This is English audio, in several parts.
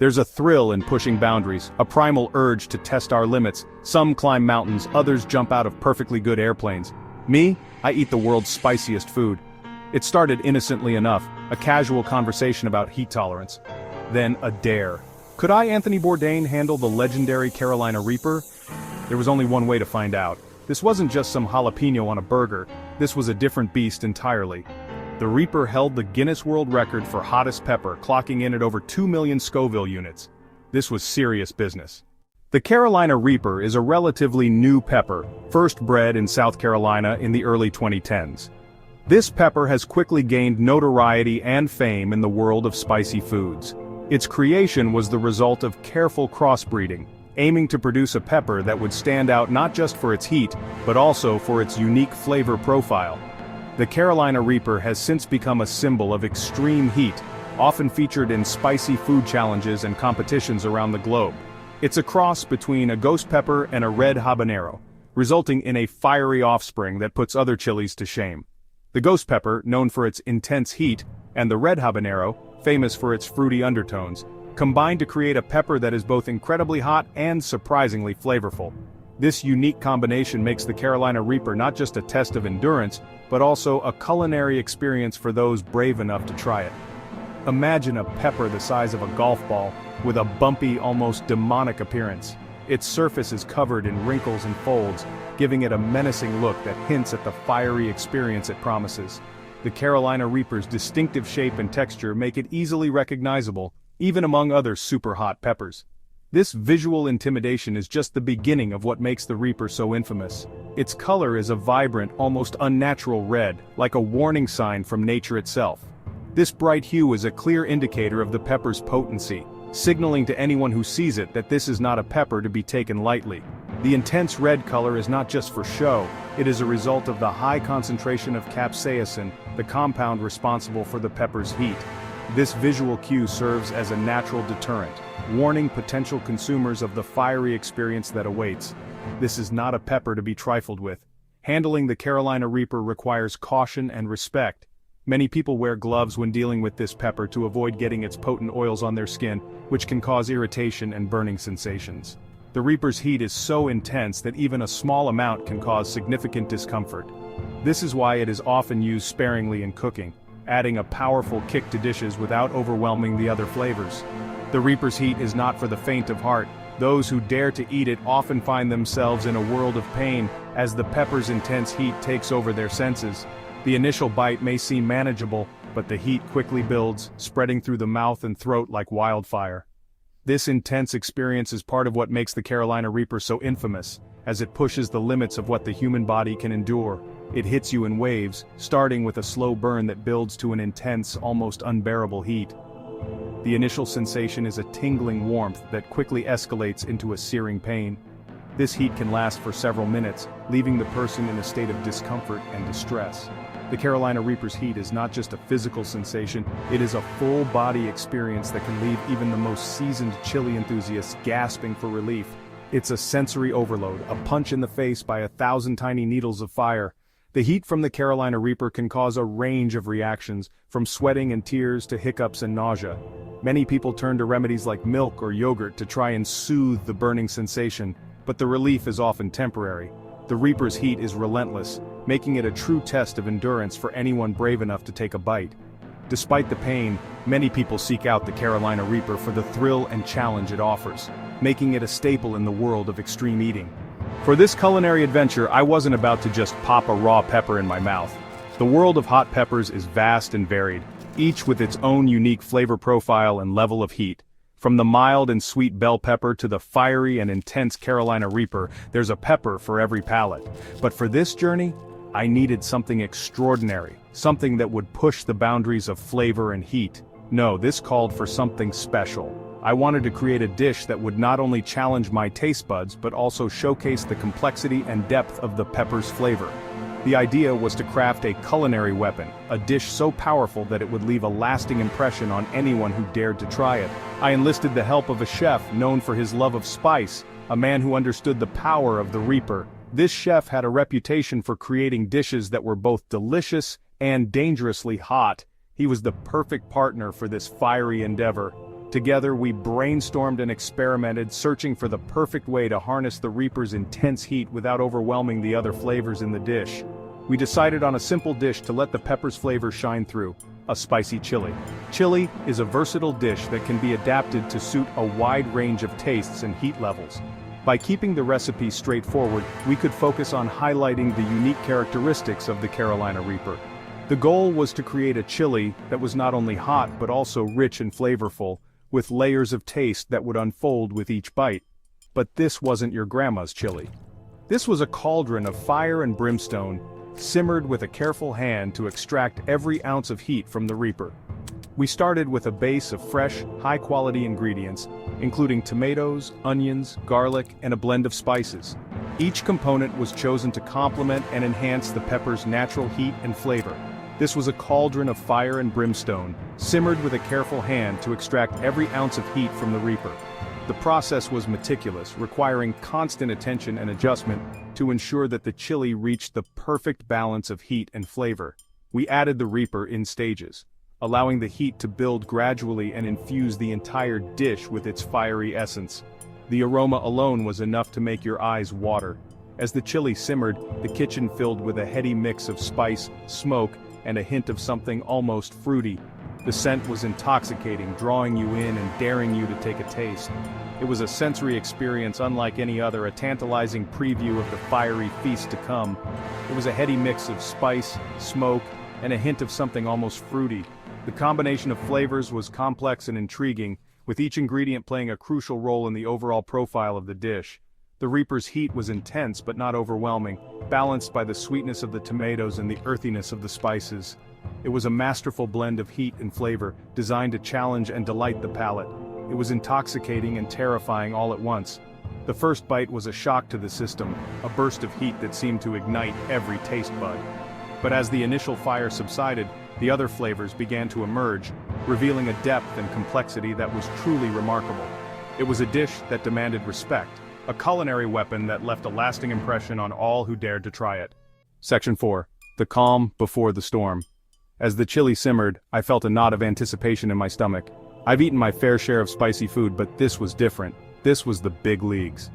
There's a thrill in pushing boundaries, a primal urge to test our limits. Some climb mountains, others jump out of perfectly good airplanes. Me, I eat the world's spiciest food. It started innocently enough, a casual conversation about heat tolerance. Then a dare. Could I, Anthony Bourdain, handle the legendary Carolina Reaper? There was only one way to find out. This wasn't just some jalapeno on a burger, this was a different beast entirely. The Reaper held the Guinness World Record for hottest pepper, clocking in at over 2 million Scoville units. This was serious business. The Carolina Reaper is a relatively new pepper, first bred in South Carolina in the early 2010s. This pepper has quickly gained notoriety and fame in the world of spicy foods. Its creation was the result of careful crossbreeding, aiming to produce a pepper that would stand out not just for its heat, but also for its unique flavor profile. The Carolina Reaper has since become a symbol of extreme heat, often featured in spicy food challenges and competitions around the globe. It's a cross between a ghost pepper and a red habanero, resulting in a fiery offspring that puts other chilies to shame. The ghost pepper, known for its intense heat, and the red habanero, famous for its fruity undertones, combine to create a pepper that is both incredibly hot and surprisingly flavorful. This unique combination makes the Carolina Reaper not just a test of endurance, but also a culinary experience for those brave enough to try it. Imagine a pepper the size of a golf ball, with a bumpy, almost demonic appearance. Its surface is covered in wrinkles and folds, giving it a menacing look that hints at the fiery experience it promises. The Carolina Reaper's distinctive shape and texture make it easily recognizable, even among other super hot peppers. This visual intimidation is just the beginning of what makes the Reaper so infamous. Its color is a vibrant, almost unnatural red, like a warning sign from nature itself. This bright hue is a clear indicator of the pepper's potency, signaling to anyone who sees it that this is not a pepper to be taken lightly. The intense red color is not just for show, it is a result of the high concentration of capsaicin, the compound responsible for the pepper's heat. This visual cue serves as a natural deterrent, warning potential consumers of the fiery experience that awaits. This is not a pepper to be trifled with. Handling the Carolina Reaper requires caution and respect. Many people wear gloves when dealing with this pepper to avoid getting its potent oils on their skin, which can cause irritation and burning sensations. The Reaper's heat is so intense that even a small amount can cause significant discomfort. This is why it is often used sparingly in cooking, adding a powerful kick to dishes without overwhelming the other flavors. The Reaper's heat is not for the faint of heart. Those who dare to eat it often find themselves in a world of pain as the pepper's intense heat takes over their senses. The initial bite may seem manageable, but the heat quickly builds, spreading through the mouth and throat like wildfire. This intense experience is part of what makes the Carolina Reaper so infamous, as it pushes the limits of what the human body can endure. It hits you in waves, starting with a slow burn that builds to an intense, almost unbearable heat. The initial sensation is a tingling warmth that quickly escalates into a searing pain. This heat can last for several minutes, leaving the person in a state of discomfort and distress. The Carolina Reaper's heat is not just a physical sensation, it is a full-body experience that can leave even the most seasoned chili enthusiasts gasping for relief. It's a sensory overload, a punch in the face by 1,000 tiny needles of fire. The heat from the Carolina Reaper can cause a range of reactions, from sweating and tears to hiccups and nausea. Many people turn to remedies like milk or yogurt to try and soothe the burning sensation, but the relief is often temporary. The Reaper's heat is relentless, making it a true test of endurance for anyone brave enough to take a bite. Despite the pain, many people seek out the Carolina Reaper for the thrill and challenge it offers, making it a staple in the world of extreme eating. For this culinary adventure, I wasn't about to just pop a raw pepper in my mouth. The world of hot peppers is vast and varied, each with its own unique flavor profile and level of heat. From the mild and sweet bell pepper to the fiery and intense Carolina Reaper, there's a pepper for every palate. But for this journey, I needed something extraordinary, something that would push the boundaries of flavor and heat. No, this called for something special. I wanted to create a dish that would not only challenge my taste buds but also showcase the complexity and depth of the pepper's flavor. The idea was to craft a culinary weapon, a dish so powerful that it would leave a lasting impression on anyone who dared to try it. I enlisted the help of a chef known for his love of spice, a man who understood the power of the Reaper. This chef had a reputation for creating dishes that were both delicious and dangerously hot. He was the perfect partner for this fiery endeavor. Together we brainstormed and experimented, searching for the perfect way to harness the Reaper's intense heat without overwhelming the other flavors in the dish. We decided on a simple dish to let the pepper's flavor shine through: a spicy chili. Chili is a versatile dish that can be adapted to suit a wide range of tastes and heat levels. By keeping the recipe straightforward, we could focus on highlighting the unique characteristics of the Carolina Reaper. The goal was to create a chili that was not only hot but also rich and flavorful, with layers of taste that would unfold with each bite. But this wasn't your grandma's chili. This was a cauldron of fire and brimstone, simmered with a careful hand to extract every ounce of heat from the Reaper. We started with a base of fresh, high-quality ingredients, including tomatoes, onions, garlic, and a blend of spices. Each component was chosen to complement and enhance the pepper's natural heat and flavor. This was a cauldron of fire and brimstone, simmered with a careful hand to extract every ounce of heat from the Reaper. The process was meticulous, requiring constant attention and adjustment to ensure that the chili reached the perfect balance of heat and flavor. We added the Reaper in stages, allowing the heat to build gradually and infuse the entire dish with its fiery essence. The aroma alone was enough to make your eyes water. As the chili simmered, the kitchen filled with a heady mix of spice, smoke, and a hint of something almost fruity. The scent was intoxicating, drawing you in and daring you to take a taste. It was a sensory experience unlike any other, a tantalizing preview of the fiery feast to come. It was a heady mix of spice, smoke, and a hint of something almost fruity. The combination of flavors was complex and intriguing, with each ingredient playing a crucial role in the overall profile of the dish. The Reaper's heat was intense but not overwhelming, balanced by the sweetness of the tomatoes and the earthiness of the spices. It was a masterful blend of heat and flavor, designed to challenge and delight the palate. It was intoxicating and terrifying all at once. The first bite was a shock to the system, a burst of heat that seemed to ignite every taste bud. But as the initial fire subsided, the other flavors began to emerge, revealing a depth and complexity that was truly remarkable. It was a dish that demanded respect, a culinary weapon that left a lasting impression on all who dared to try it. Section 4. The calm before the storm. As the chili simmered, I felt a knot of anticipation in my stomach. I've eaten my fair share of spicy food, but this was different. This was the big leagues.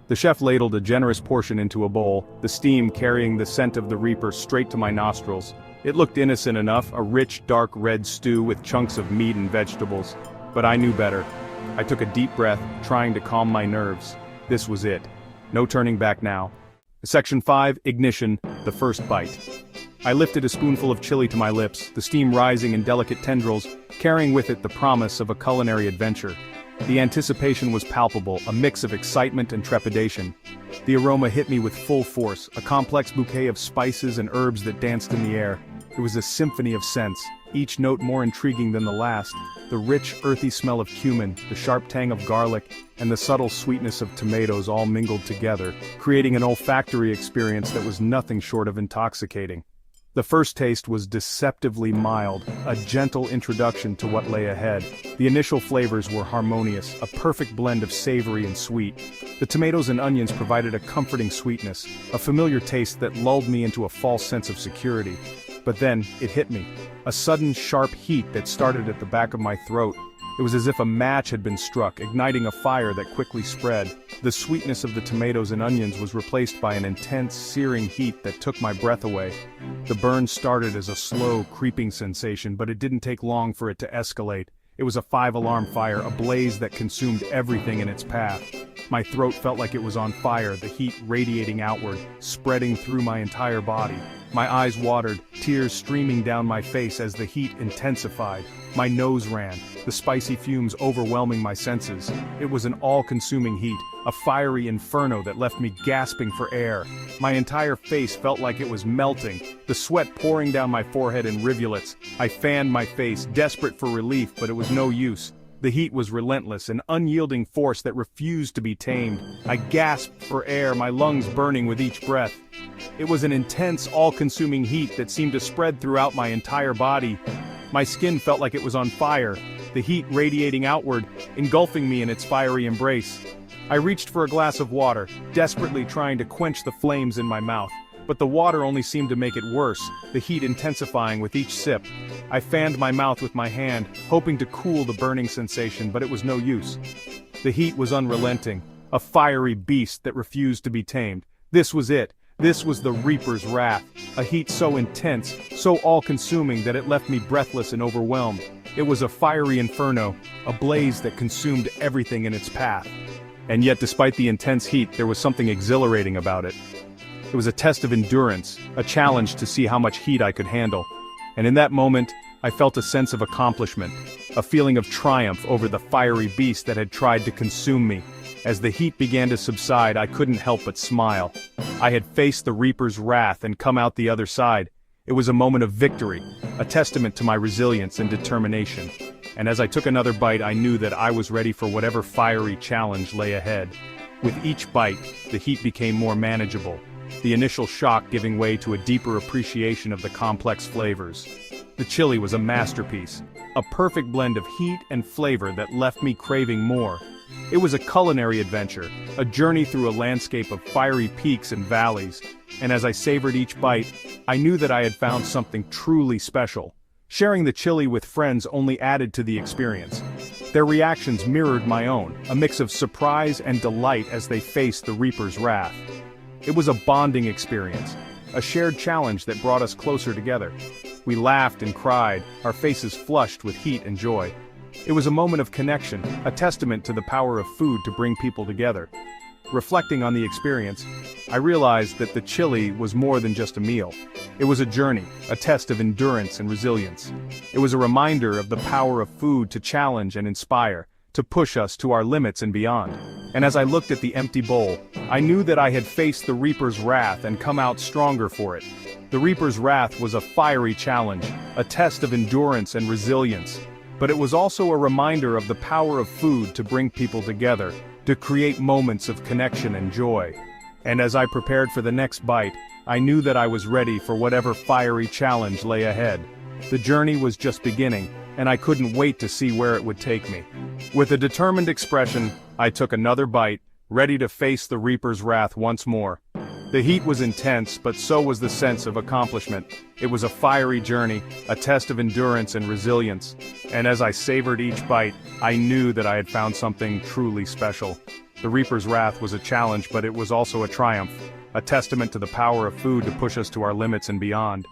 The chef ladled a generous portion into a bowl, the steam carrying the scent of the Reaper straight to my nostrils. It looked innocent enough, a rich, dark red stew with chunks of meat and vegetables. But I knew better. I took a deep breath, trying to calm my nerves. This was it. No turning back now. Section 5. Ignition, the first bite. I lifted a spoonful of chili to my lips, the steam rising in delicate tendrils, carrying with it the promise of a culinary adventure. The anticipation was palpable, a mix of excitement and trepidation. The aroma hit me with full force, a complex bouquet of spices and herbs that danced in the air. It was a symphony of scents, each note more intriguing than the last. The rich, earthy smell of cumin, the sharp tang of garlic, and the subtle sweetness of tomatoes all mingled together, creating an olfactory experience that was nothing short of intoxicating. The first taste was deceptively mild, a gentle introduction to what lay ahead. The initial flavors were harmonious, a perfect blend of savory and sweet. The tomatoes and onions provided a comforting sweetness, a familiar taste that lulled me into a false sense of security. But then, it hit me. A sudden, sharp heat that started at the back of my throat. It was as if a match had been struck, igniting a fire that quickly spread. The sweetness of the tomatoes and onions was replaced by an intense, searing heat that took my breath away. The burn started as a slow, creeping sensation, but it didn't take long for it to escalate. It was a 5-alarm fire, a blaze that consumed everything in its path. My throat felt like it was on fire, the heat radiating outward, spreading through my entire body. My eyes watered, tears streaming down my face as the heat intensified. My nose ran, the spicy fumes overwhelming my senses. It was an all-consuming heat, a fiery inferno that left me gasping for air. My entire face felt like it was melting, the sweat pouring down my forehead in rivulets. I fanned my face, desperate for relief, but it was no use. The heat was relentless, an unyielding force that refused to be tamed. I gasped for air, my lungs burning with each breath. It was an intense, all-consuming heat that seemed to spread throughout my entire body. My skin felt like it was on fire, the heat radiating outward, engulfing me in its fiery embrace. I reached for a glass of water, desperately trying to quench the flames in my mouth. But the water only seemed to make it worse, the heat intensifying with each sip. I fanned my mouth with my hand, hoping to cool the burning sensation, but it was no use. The heat was unrelenting, a fiery beast that refused to be tamed. This was it. This was the Reaper's wrath, a heat so intense, so all-consuming that it left me breathless and overwhelmed. It was a fiery inferno, a blaze that consumed everything in its path. And yet, despite the intense heat, there was something exhilarating about it. It was a test of endurance, a challenge to see how much heat I could handle. And in that moment, I felt a sense of accomplishment, a feeling of triumph over the fiery beast that had tried to consume me. As the heat began to subside, I couldn't help but smile. I had faced the Reaper's wrath and come out the other side. It was a moment of victory, a testament to my resilience and determination. And as I took another bite, I knew that I was ready for whatever fiery challenge lay ahead. With each bite, the heat became more manageable, the initial shock giving way to a deeper appreciation of the complex flavors. The chili was a masterpiece, a perfect blend of heat and flavor that left me craving more. It was a culinary adventure, a journey through a landscape of fiery peaks and valleys, and as I savored each bite, I knew that I had found something truly special. Sharing the chili with friends only added to the experience. Their reactions mirrored my own, a mix of surprise and delight as they faced the Reaper's wrath. It was a bonding experience, a shared challenge that brought us closer together. We laughed and cried, our faces flushed with heat and joy. It was a moment of connection, a testament to the power of food to bring people together. Reflecting on the experience, I realized that the chili was more than just a meal. It was a journey, a test of endurance and resilience. It was a reminder of the power of food to challenge and inspire, to push us to our limits and beyond. And as I looked at the empty bowl, I knew that I had faced the Reaper's wrath and come out stronger for it. The Reaper's wrath was a fiery challenge, a test of endurance and resilience. But it was also a reminder of the power of food to bring people together, to create moments of connection and joy. And as I prepared for the next bite, I knew that I was ready for whatever fiery challenge lay ahead. The journey was just beginning, and I couldn't wait to see where it would take me. With a determined expression, I took another bite, ready to face the Reaper's wrath once more. The heat was intense, but so was the sense of accomplishment. It was a fiery journey, a test of endurance and resilience. And as I savored each bite, I knew that I had found something truly special. The Reaper's wrath was a challenge, but it was also a triumph, a testament to the power of food to push us to our limits and beyond.